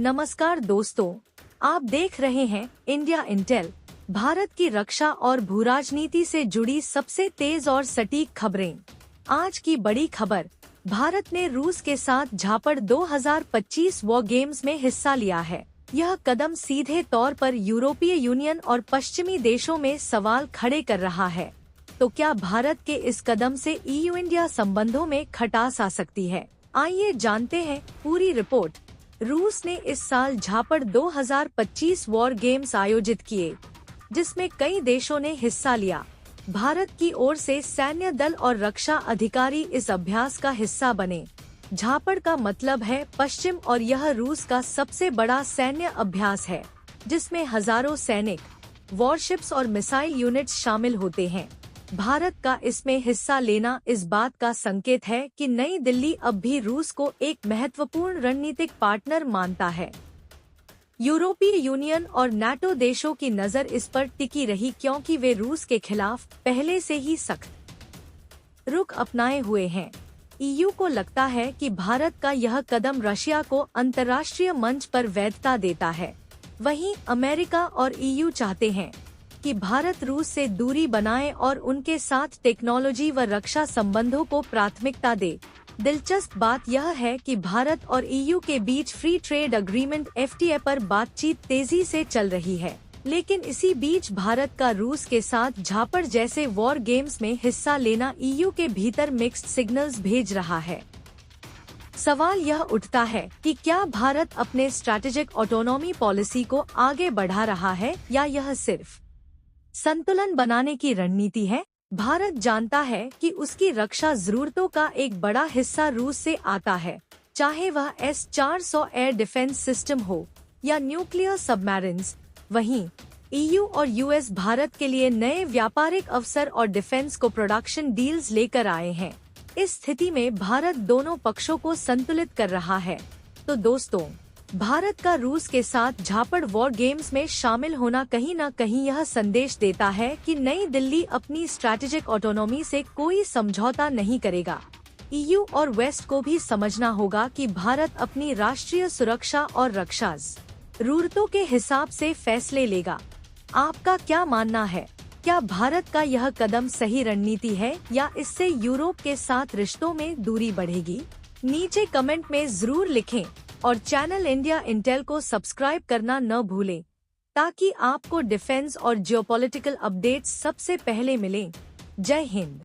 नमस्कार दोस्तों, आप देख रहे हैं इंडिया इंटेल। भारत की रक्षा और भूराजनीति से जुड़ी सबसे तेज और सटीक खबरें। आज की बड़ी खबर, भारत ने रूस के साथ झापड़ 2025 वॉर गेम्स में हिस्सा लिया है। यह कदम सीधे तौर पर यूरोपीय यूनियन और पश्चिमी देशों में सवाल खड़े कर रहा है। तो क्या भारत के इस कदम से EU इंडिया संबंधों में खटास आ सकती है? आइए जानते हैं पूरी रिपोर्ट। रूस ने इस साल झापड़ 2025 वॉर गेम्स आयोजित किए, जिसमें कई देशों ने हिस्सा लिया। भारत की ओर से सैन्य दल और रक्षा अधिकारी इस अभ्यास का हिस्सा बने। झापड़ का मतलब है पश्चिम और यह रूस का सबसे बड़ा सैन्य अभ्यास है, जिसमें हजारों सैनिक, वॉरशिप्स और मिसाइल यूनिट्स शामिल होते हैं। भारत का इसमें हिस्सा लेना इस बात का संकेत है कि नई दिल्ली अब भी रूस को एक महत्वपूर्ण रणनीतिक पार्टनर मानता है। यूरोपीय यूनियन और नाटो देशों की नजर इस पर टिकी रही, क्योंकि वे रूस के खिलाफ पहले से ही सख्त रुख अपनाए हुए हैं। EU को लगता है कि भारत का यह कदम रशिया को अंतर्राष्ट्रीय मंच पर वैधता देता है। वहीं अमेरिका और EU चाहते हैं कि भारत रूस से दूरी बनाए और उनके साथ टेक्नोलॉजी व रक्षा संबंधों को प्राथमिकता दे। दिलचस्प बात यह है कि भारत और EU के बीच फ्री ट्रेड एग्रीमेंट FTA पर बातचीत तेजी से चल रही है, लेकिन इसी बीच भारत का रूस के साथ झापड़ जैसे वॉर गेम्स में हिस्सा लेना EU के भीतर मिक्स्ड सिग्नल्स भेज रहा है। सवाल यह उठता है कि क्या भारत अपने स्ट्रैटेजिक ऑटोनॉमी पॉलिसी को आगे बढ़ा रहा है या यह सिर्फ संतुलन बनाने की रणनीति है। भारत जानता है कि उसकी रक्षा जरूरतों का एक बड़ा हिस्सा रूस से आता है, चाहे वह S-400 एयर डिफेंस सिस्टम हो या न्यूक्लियर सबमरीन्स। वहीं EU और US भारत के लिए नए व्यापारिक अवसर और डिफेंस को प्रोडक्शन डील्स लेकर आए हैं। इस स्थिति में भारत दोनों पक्षों को संतुलित कर रहा है। तो दोस्तों, भारत का रूस के साथ झापड़ वॉर गेम्स में शामिल होना कहीं न कहीं यह संदेश देता है कि नई दिल्ली अपनी स्ट्रैटेजिक ऑटोनॉमी से कोई समझौता नहीं करेगा। EU और वेस्ट को भी समझना होगा कि भारत अपनी राष्ट्रीय सुरक्षा और रक्षा जरूरतों के हिसाब से फैसले लेगा। आपका क्या मानना है? क्या भारत का यह कदम सही रणनीति है या इससे यूरोप के साथ रिश्तों में दूरी बढ़ेगी? नीचे कमेंट में जरूर लिखें और चैनल इंडिया इंटेल को सब्सक्राइब करना न भूलें, ताकि आपको डिफेंस और जियोपॉलिटिकल अपडेट्स सबसे पहले मिलें। जय हिंद।